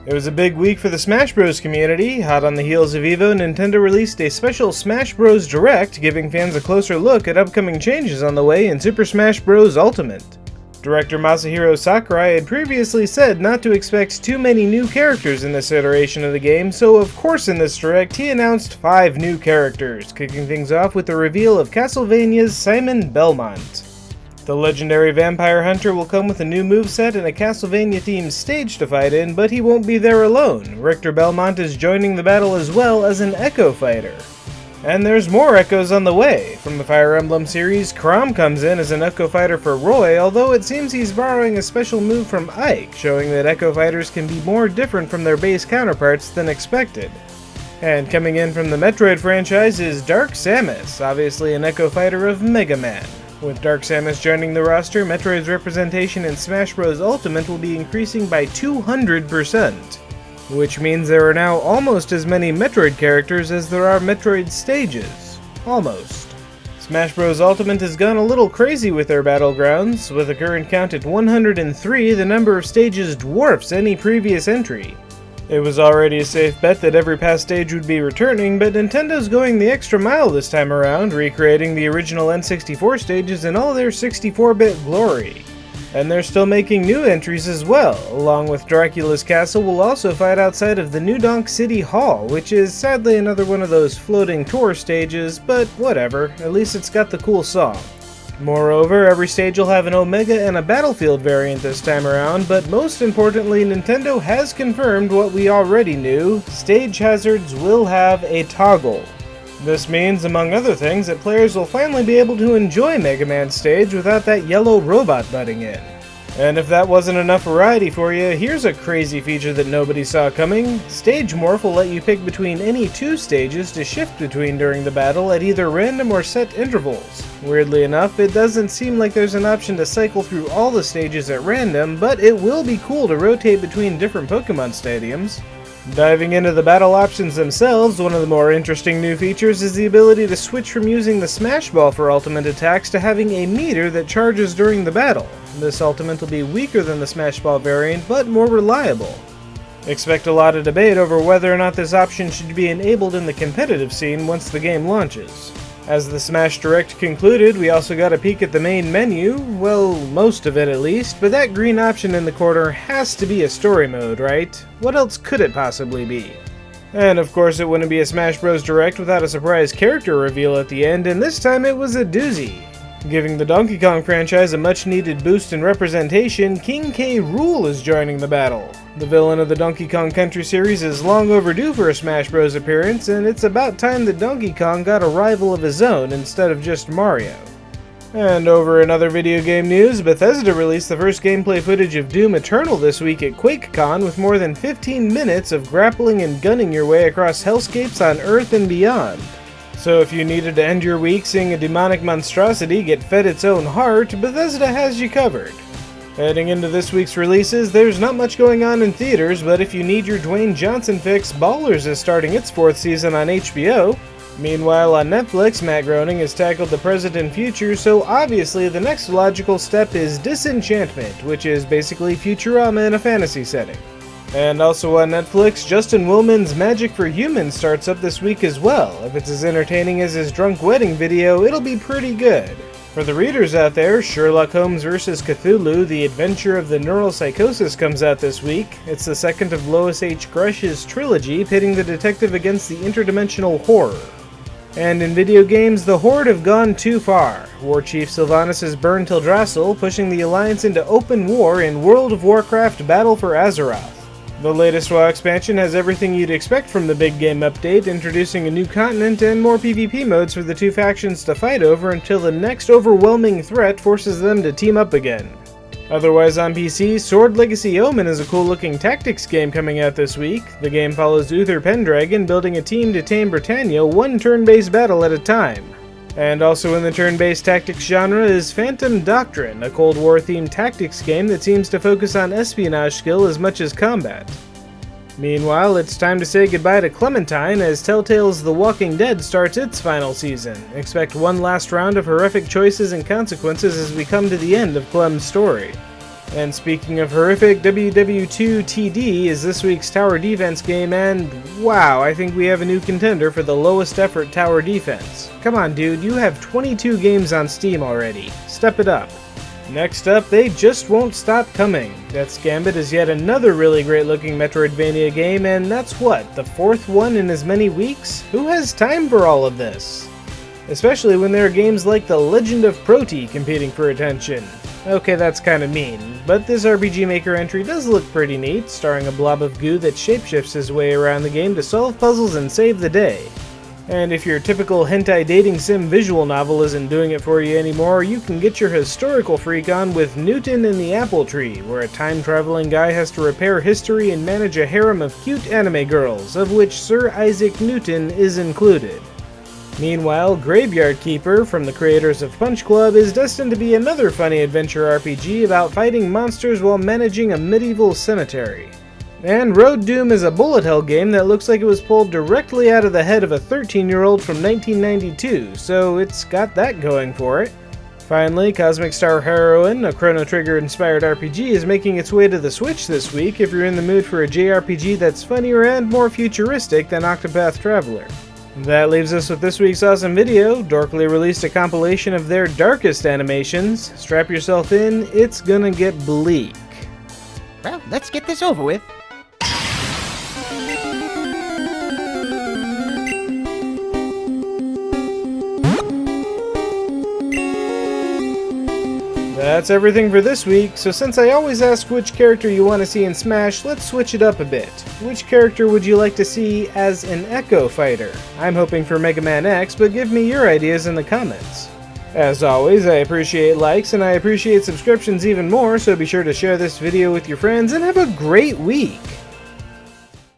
It was a big week for the Smash Bros. Community. Hot on the heels of EVO, Nintendo released a special Smash Bros. Direct, giving fans a closer look at upcoming changes on the way in Super Smash Bros. Ultimate. Director Masahiro Sakurai had previously said not to expect too many new characters in this iteration of the game, so of course in this Direct he announced 5 new characters, kicking things off with the reveal of Castlevania's Simon Belmont. The legendary vampire hunter will come with a new moveset and a Castlevania-themed stage to fight in, but he won't be there alone. Richter Belmont is joining the battle as well as an Echo Fighter. And there's more Echoes on the way. From the Fire Emblem series, Chrom comes in as an Echo Fighter for Roy, although it seems he's borrowing a special move from Ike, showing that Echo Fighters can be more different from their base counterparts than expected. And coming in from the Metroid franchise is Dark Samus, obviously an Echo Fighter of Mega Man. With Dark Samus joining the roster, Metroid's representation in Smash Bros. Ultimate will be increasing by 200%, which means there are now almost as many Metroid characters as there are Metroid stages. Almost. Smash Bros. Ultimate has gone a little crazy with their battlegrounds. With a current count at 103, the number of stages dwarfs any previous entry. It was already a safe bet that every past stage would be returning, but Nintendo's going the extra mile this time around, recreating the original N64 stages in all their 64-bit glory. And they're still making new entries as well. Along with Dracula's Castle, we'll also fight outside of the New Donk City Hall, which is sadly another one of those floating tour stages, but whatever, at least it's got the cool song. Moreover, every stage will have an Omega and a Battlefield variant this time around, but most importantly, Nintendo has confirmed what we already knew: stage hazards will have a toggle. This means, among other things, that players will finally be able to enjoy Mega Man's stage without that yellow robot butting in. And if that wasn't enough variety for you, here's a crazy feature that nobody saw coming. Stage Morph will let you pick between any 2 stages to shift between during the battle at either random or set intervals. Weirdly enough, it doesn't seem like there's an option to cycle through all the stages at random, but it will be cool to rotate between different Pokemon stadiums. Diving into the battle options themselves, one of the more interesting new features is the ability to switch from using the Smash Ball for ultimate attacks to having a meter that charges during the battle. This ultimate will be weaker than the Smash Ball variant, but more reliable. Expect a lot of debate over whether or not this option should be enabled in the competitive scene once the game launches. As the Smash Direct concluded, we also got a peek at the main menu, well, most of it at least, but that green option in the corner has to be a story mode, right? What else could it possibly be? And of course it wouldn't be a Smash Bros. Direct without a surprise character reveal at the end, and this time it was a doozy. Giving the Donkey Kong franchise a much-needed boost in representation, King K. Rool is joining the battle. The villain of the Donkey Kong Country series is long overdue for a Smash Bros. Appearance, and it's about time that Donkey Kong got a rival of his own instead of just Mario. And over in other video game news, Bethesda released the first gameplay footage of Doom Eternal this week at QuakeCon with more than 15 minutes of grappling and gunning your way across hellscapes on Earth and beyond. So if you needed to end your week seeing a demonic monstrosity get fed its own heart, Bethesda has you covered. Heading into this week's releases, there's not much going on in theaters, but if you need your Dwayne Johnson fix, Ballers is starting its 4th season on HBO. Meanwhile, on Netflix, Matt Groening has tackled the present and future, so obviously the next logical step is Disenchantment, which is basically Futurama in a fantasy setting. And also on Netflix, Justin Willman's Magic for Humans starts up this week as well. If it's as entertaining as his drunk wedding video, it'll be pretty good. For the readers out there, Sherlock Holmes vs. Cthulhu, The Adventure of the Neuropsychosis comes out this week. It's the second of Lois H. Grush's trilogy, pitting the detective against the interdimensional horror. And in video games, the Horde have gone too far. War Chief Sylvanas is burned Teldrassil, pushing the Alliance into open war in World of Warcraft Battle for Azeroth. The latest WoW expansion has everything you'd expect from the big game update, introducing a new continent and more PvP modes for the 2 factions to fight over until the next overwhelming threat forces them to team up again. Otherwise on PC, Sword Legacy Omen is a cool looking tactics game coming out this week. The game follows Uther Pendragon building a team to tame Britannia 1 turn-based battle at a time. And also in the turn-based tactics genre is Phantom Doctrine, a Cold War-themed tactics game that seems to focus on espionage skill as much as combat. Meanwhile, it's time to say goodbye to Clementine as Telltale's The Walking Dead starts its final season. Expect one last round of horrific choices and consequences as we come to the end of Clem's story. And speaking of horrific, WW2 TD is this week's tower defense game, and wow, I think we have a new contender for the lowest effort tower defense. Come on dude, you have 22 games on Steam already. Step it up. Next up, they just won't stop coming. Death's Gambit is yet another really great looking Metroidvania game, and that's what, the fourth one in as many weeks? Who has time for all of this? Especially when there are games like The Legend of Proti competing for attention. Okay, that's kinda mean, but this RPG Maker entry does look pretty neat, starring a blob of goo that shapeshifts his way around the game to solve puzzles and save the day. And if your typical hentai dating sim visual novel isn't doing it for you anymore, you can get your historical freak on with Newton and the Apple Tree, where a time-traveling guy has to repair history and manage a harem of cute anime girls, of which Sir Isaac Newton is included. Meanwhile, Graveyard Keeper, from the creators of Punch Club, is destined to be another funny adventure RPG about fighting monsters while managing a medieval cemetery. And Road Doom is a bullet hell game that looks like it was pulled directly out of the head of a 13-year-old from 1992, so it's got that going for it. Finally, Cosmic Star Heroine, a Chrono Trigger-inspired RPG, is making its way to the Switch this week if you're in the mood for a JRPG that's funnier and more futuristic than Octopath Traveler. That leaves us with this week's awesome video. Dorkly released a compilation of their darkest animations. Strap yourself in, it's gonna get bleak. Well, let's get this over with. That's everything for this week, so since I always ask which character you want to see in Smash, let's switch it up a bit. Which character would you like to see as an Echo Fighter? I'm hoping for Mega Man X, but give me your ideas in the comments. As always, I appreciate likes and I appreciate subscriptions even more, so be sure to share this video with your friends and have a great week!